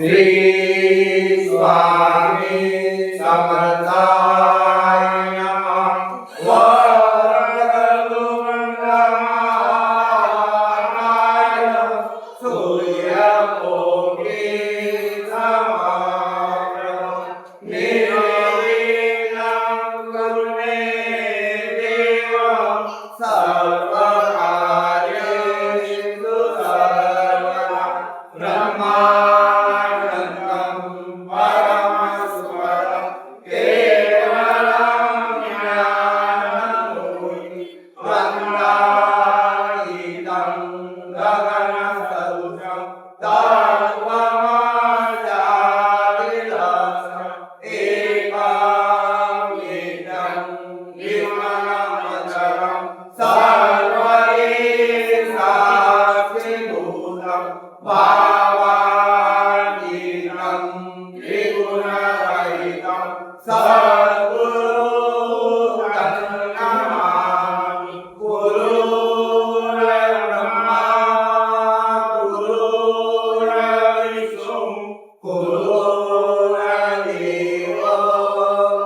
श्री स्वामी समर्थाय नमः। वक्रतुंडमहाकाय सूर्यकोटि समप्रभः निर्विघ्नं कुरु मे देव सर्वकार्येषु सर्वदा ब्रह्मानन्दं परमस्वरं केवलं ज्ञानमूर्ति वन्दायितं गगनसदृशं तत्त्वमस्यादिलक्ष्यम् एकान्तं विमलमचलं सर्वैर्साक्षिभूतं भावातीतं त्रिगुणरहितं सद्गुरुं नमामि। गुरुर्ब्रह्मा गुरुर्विष्णु गुरुर्देवो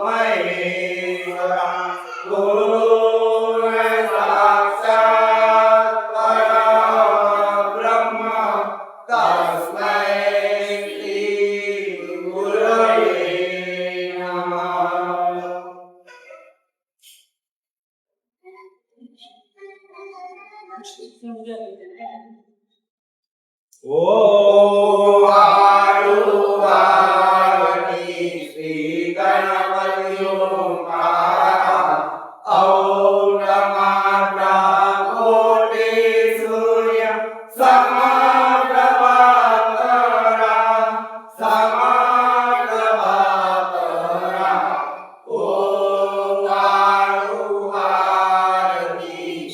महेश्वरः गुरुर्साक्षात् परब्रह्म तस्मै श्री गुरवे नमः। ओम आरुवाणी श्री गणपति ओंकार औं नमः कोटि सूर्य समप्रभाकरा समप्रभाकरा ओम आरुवाणी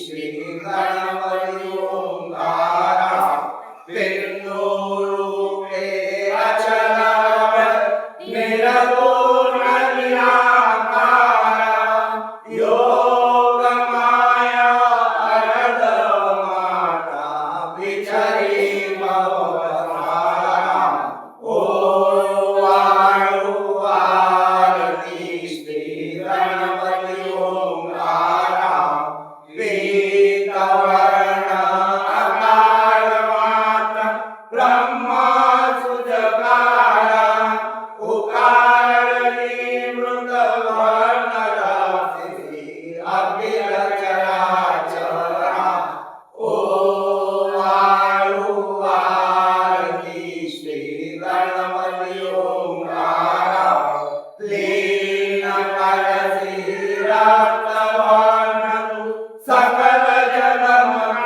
श्री गणपति ओंकार विष्णुरूपे अचलः निरगुण निराकार योगमाया अरदमाता विचरी भवतारा ओम आरुवाणी श्री गणपति ओंकार पीतवर्ण अकालमात्र ब्रह्मा सुजगार उकारणी मृतवर्णराशि अखिल चराचर ओम आरुवाणी श्री गणपति ओंकार लीन कलशी रक्तवर्णनु सकल जगमग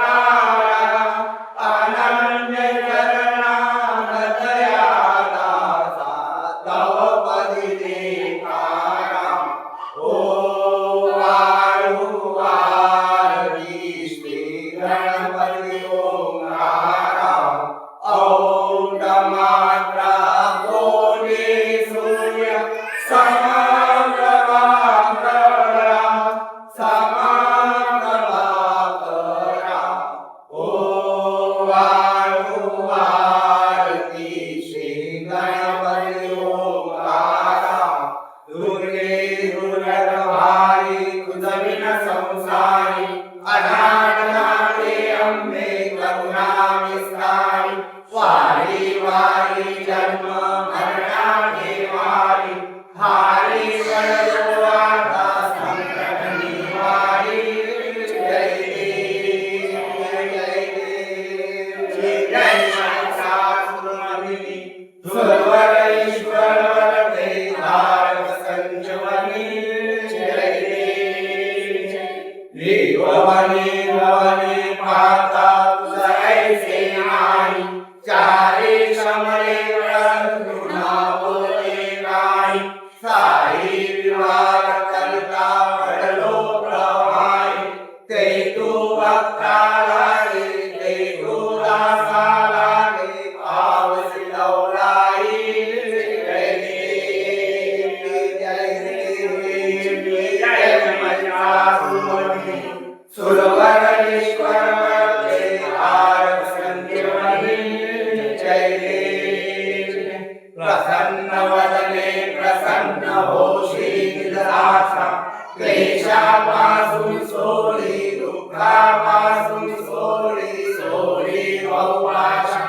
जगापासून सोडी सोडी बहुभाषा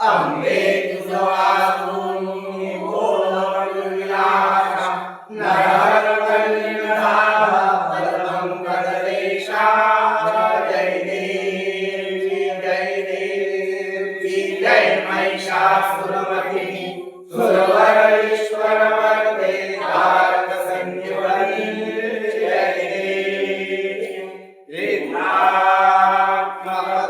अंबे तुझ वाचून बोल विलासा नरहर कलियुगाला परमंगल देशा जय देवी जय देवी जय महिषासुरमर्दिनी सुरवर ईश्वर वरदे तारक संजीवनी जय देवी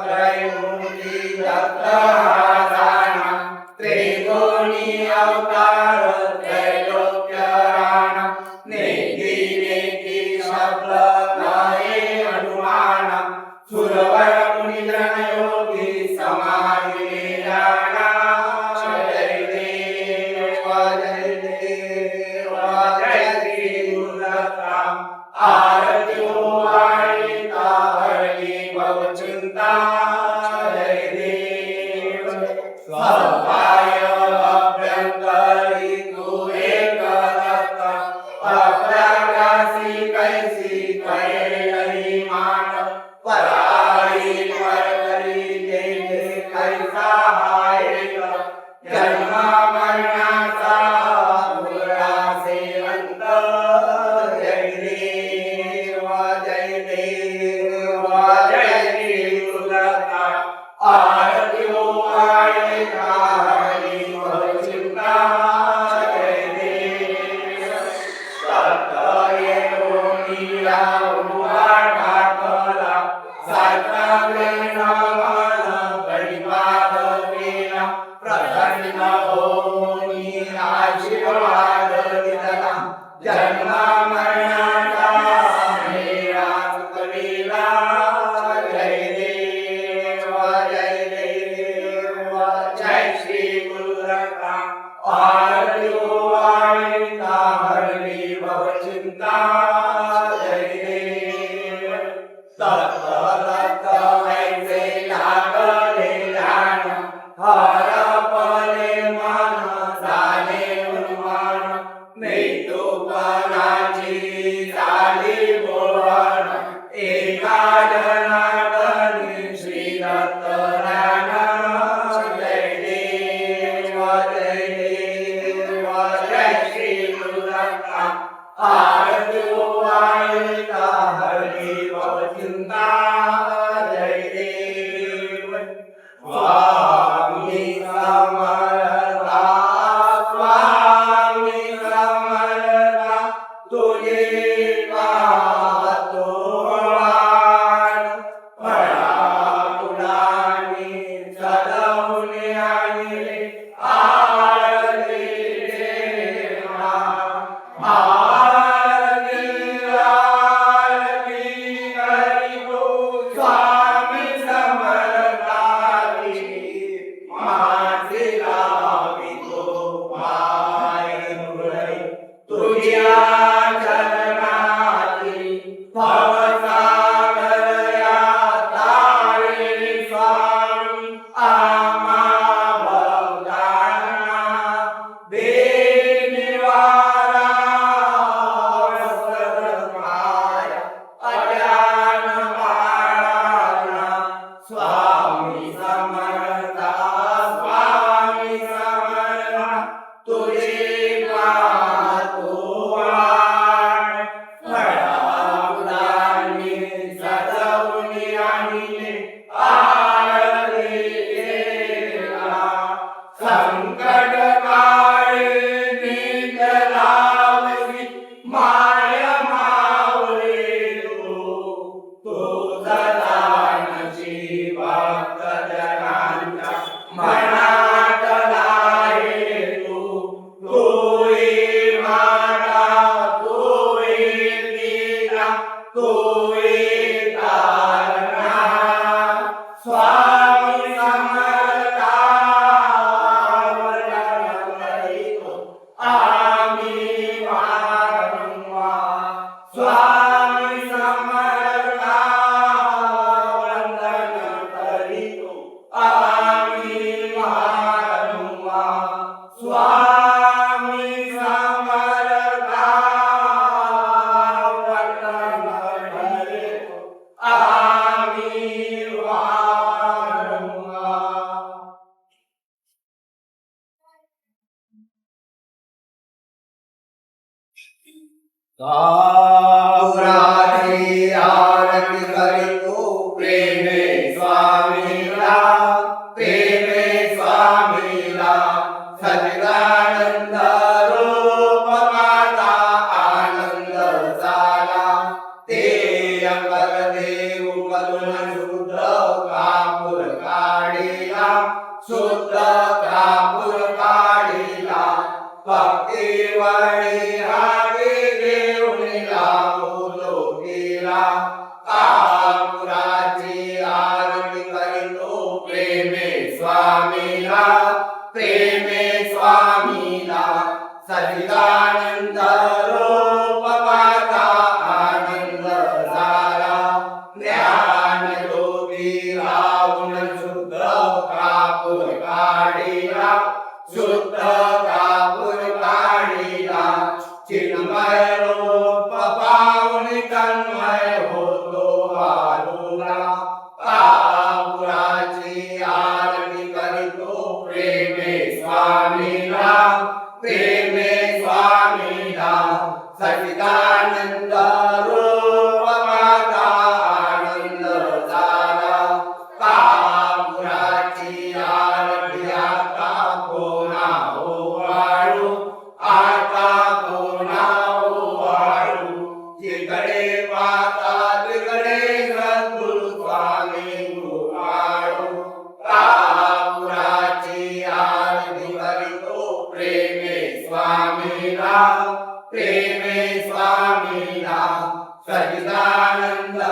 त्रैमूर्ति दत्तहासाना त्रिगुणी अवतार त्रैलोक्यराणा नेति नेति शब्द नये हनुमान सुरवर मुनिजन योगी समाधि जाना जय देव जय देव जय श्री गुरुदत्ता आरती वाणी तारणी भव चिंता जय देव सहाय अभ्यंतरी तू एक दत्ता अप्रगासी कैसी कैलही मान पराई परकरी देखे कैसा हाय जन्म मरणाचा मुळा से अंत जय देव जय देव जय श्री गुरुदत्ता आरती वाणी तारणी भव चिंता जय देव सत येऊनिया उभा ठाकला साता वेण मन गणिपाद केला प्रसन्न होऊनी आशीर्वाद दिला जन्म मरणाचा मेळा चुकविला जय देव जय देव जय श्री गुरुदत्ता आरती वाणी तारणी भव चिंता जय देव दत्त दत्त कापुराची आरती करीतो प्रेमे स्वामीला, प्रेमे स्वामीला. सच्चिदानंद रूप माझा आनंद झाला. ते अंबर देव करुण शुद्ध कापूर काढिला, शुद्ध कापूर काढिला. भक्तिवळी कापुराची आरती करीतो प्रेमे स्वामीला, प्रेमे स्वामीला. सच्चिदानंद रूप माझा आनंद झाला. ज्ञान योगी रावण शुद्ध कापूर काढिला, शुद्ध कापूर काढिला. चिन्मय रूप पावून तन्मय होतो आरुला. कापुराची आरती करीतो प्रेमे स्वामीला, प्रेमे स्वामीला. सच्चिदानंद रूप माझा आनंद झाला. कापुराची आरती आता कोणा ओवाळू, आता कोणा ओवाळू. जिकडे पाहता तिकडे सद्गुरु स्वामी ओवाळू. कापुराची आरती करीतो प्रेमे स्वामीला, प्रेमे स्वामीला. सच्चिदानंद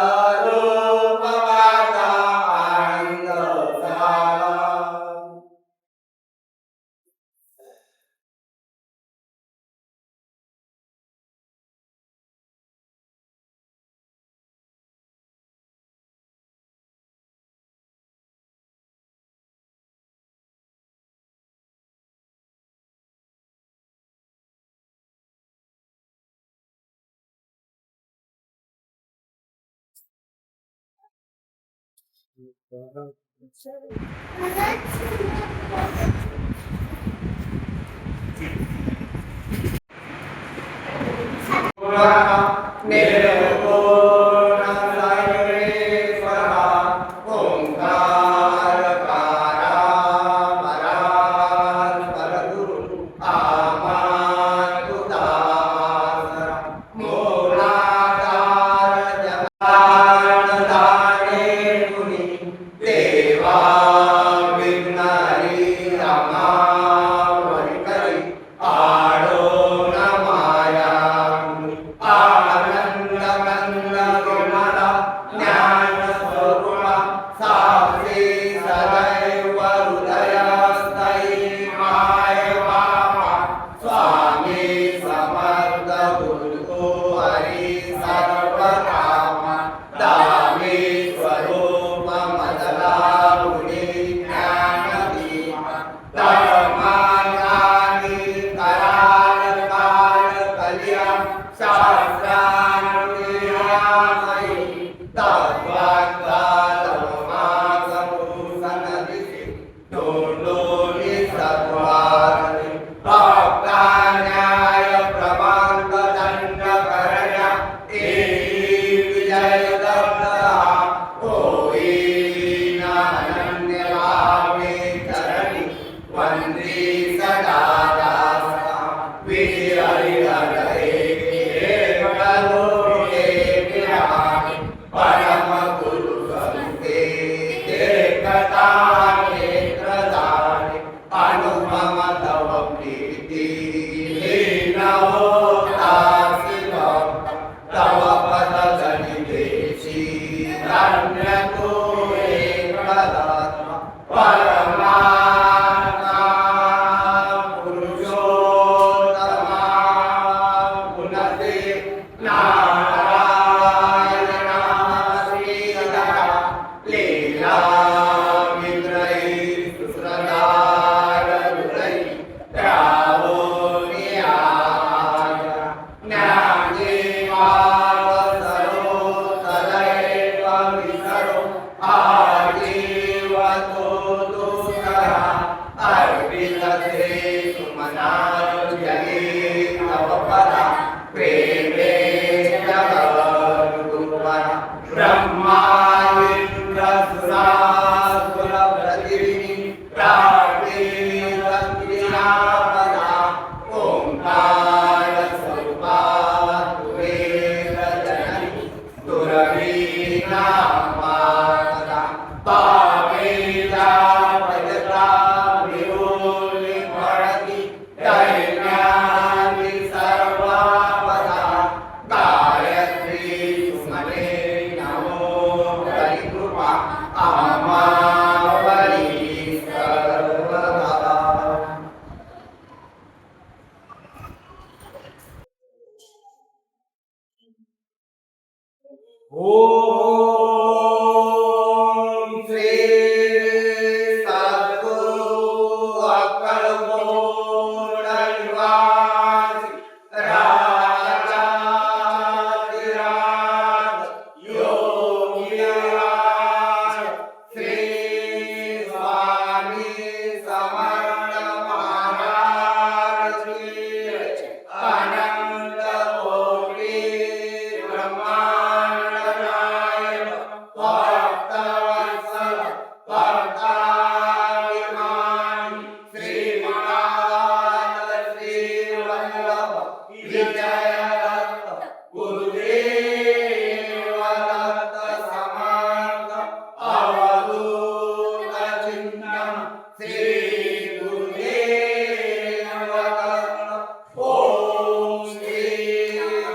रूप माझा आनंद झाला. निर्गुण सर्वेश्वरा ओंकारकारा परात्पर गुरु आमातुदासरा. मूलाधार जगदानदाने गुणी देवा विघ्नहरी रमावरी करी. आडो न माया आनंद आजीवतो दुसरा अर्पितते सुमनांजली तव परा प्रेमे जगद्गुरुवरा ब्रह्मा इंद्रसुरासुर प्रतिदिनी प्राप्ते रत्रियापदा ओंकार स्वरूपा तुवे रजनी दुरवीना माता पावेला भजता विरोली भरती दैन्यानि सर्वापदा गायत्री सुमने नमो हरिकृपा अमावली सर्वदा ओम श्री सद्गुरु अक्कलकोट निवासी राजाधिराज योगीराज श्री स्वामी समर्थ महाराज की अनंत कोटि ब्रह्मांड नायक भक्तवत्सल भक्ताभिमानी श्रीमान श्री वल्लभ विजयदत्त गुरुदेव दत्त समर्थ अवधूत चिंतन श्री गुरुदेव दत्त ओम श्री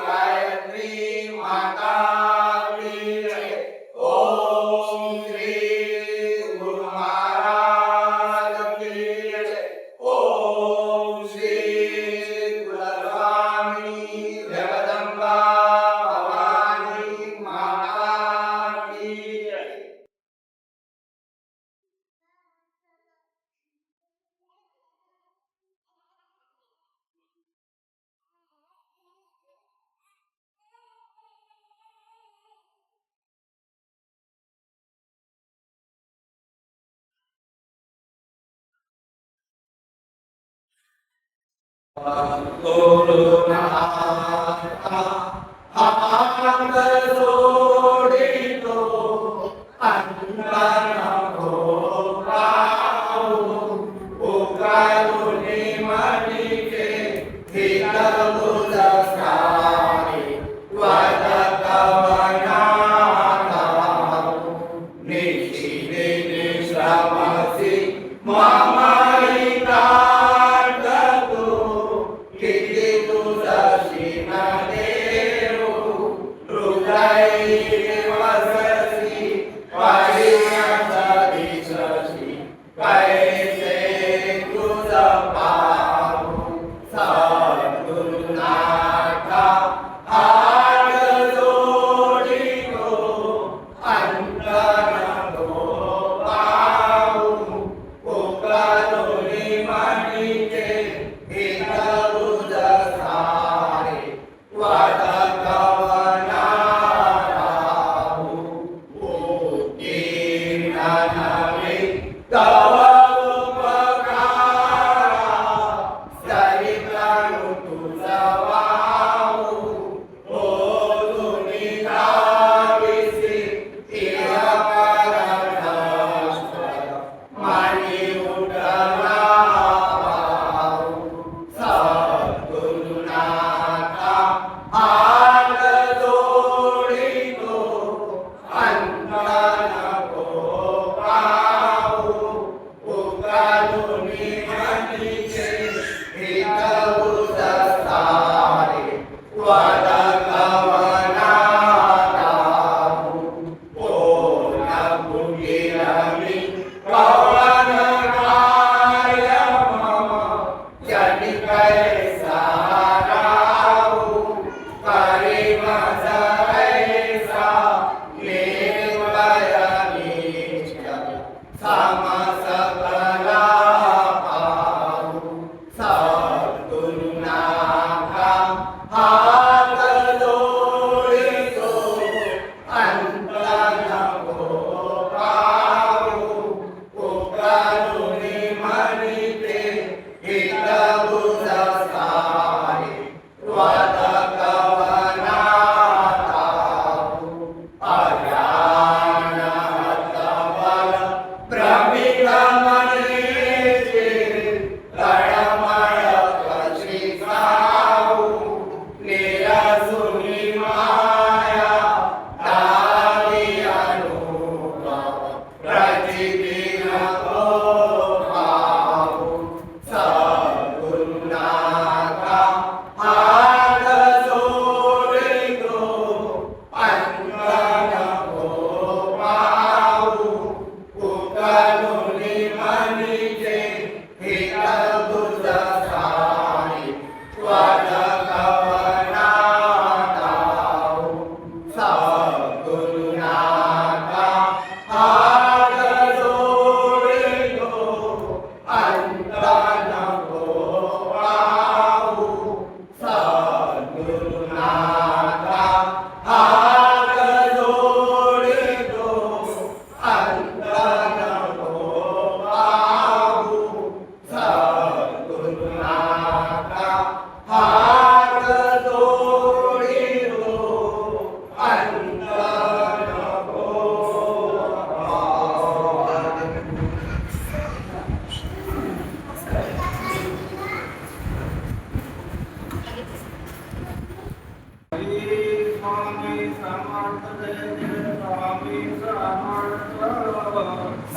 गायत्री माता की जय ओम श्री गुरु महाराज की जय ओम श्री कुलस्वामी जगदंबा भवानी माता की जय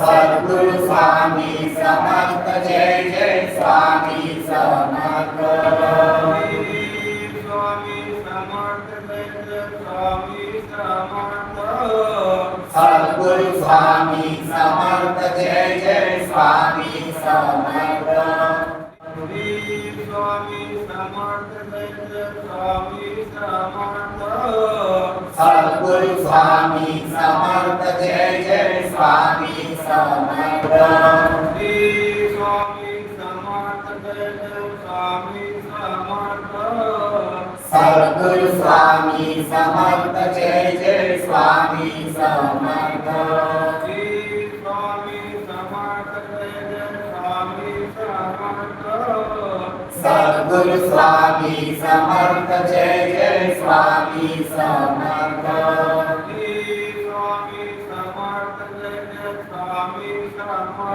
सद्गुरु स्वामी समर्थ जय जय स्वामी समर्थ स्वामी समर्थ जय जय स्वामी समर्थ सद्गुरु स्वामी समर्थ जय जय स्वामी समर्थ स्वामी समर्थ जय जय स्वामी समर्थ सद्गुरु स्वामी समर्थ जय जय स्वामी समर्थ स्वामी समर्थ जय जय स्वामी समर्थ सद्गुरु स्वामी समर्थ जय जय स्वामी समर्थ स्वामी समर्थ जय जय स्वामी समर्थ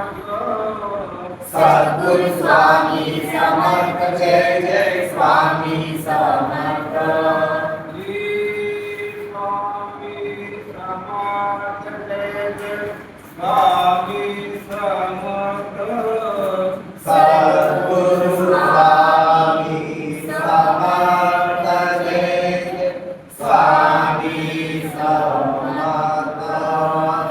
सद्गुरु स्वामी समर्थ जय जय स्वामी समर्थ सद्गुरु स्वामी समर्थ जय जय स्वामी समर्थ स्वामी समर्थ जय जय स्वामी समर्थ सद्गुरु स्वामी समर्थ जय जय स्वामी समर्थ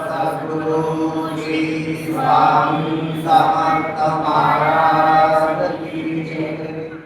सद्गुरु श्री स्वामी समर्थ महाराज की जय स्वामी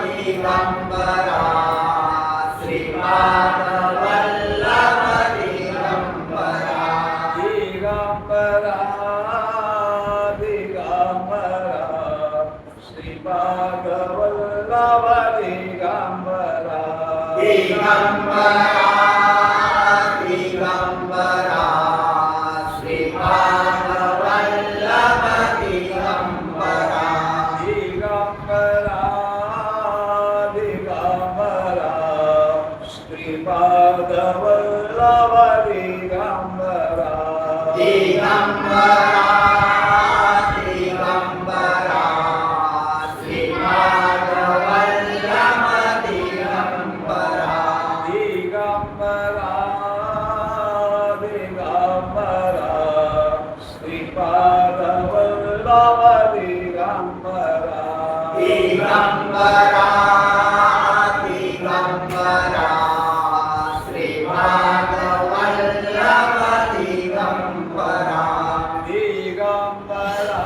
दिगंबरा श्रीपाद वल्लभ दिगंबरा दिगंबरा दिगंबरा श्रीपाद वल्लभ दिगंबरा दिगंबरा दिगंबरा श्रीपाद वल्लभ दिगंबरा दिगंबरा दिगंबरा श्रीपाद वल्लभ दिगंबरा दिगंबरा दिगंबरा श्रीपाद वल्लभ दिगंबरा दिगंबरा दिगंबरा श्रीपाद वल्लभ दिगंबरा दिगंबरा दिगंबरा श्रीपाद वल्लभ दिगंबरा दिगंबरा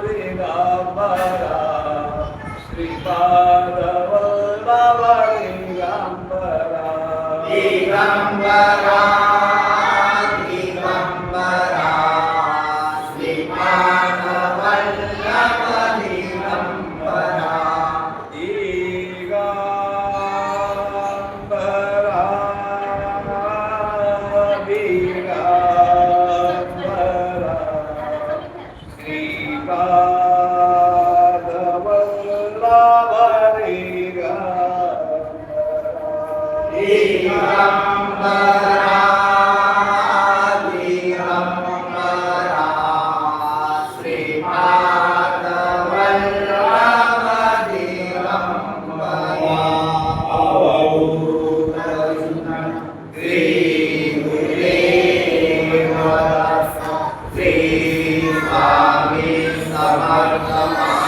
दिगंबरा श्रीपाद वल्लभ दिगंबरा दिगंबरा दिगंबरा श्रीपाद वल्लभ दिगंबरा दिगंबरा दिगंबरा श्रीपाद वल्लभ दिगंबरा दिगंबरा दिगंबरा श्रीपाद वल्लभ दिगंबरा अवधूत श्री गुरुदेव श्री स्वामी समर्थ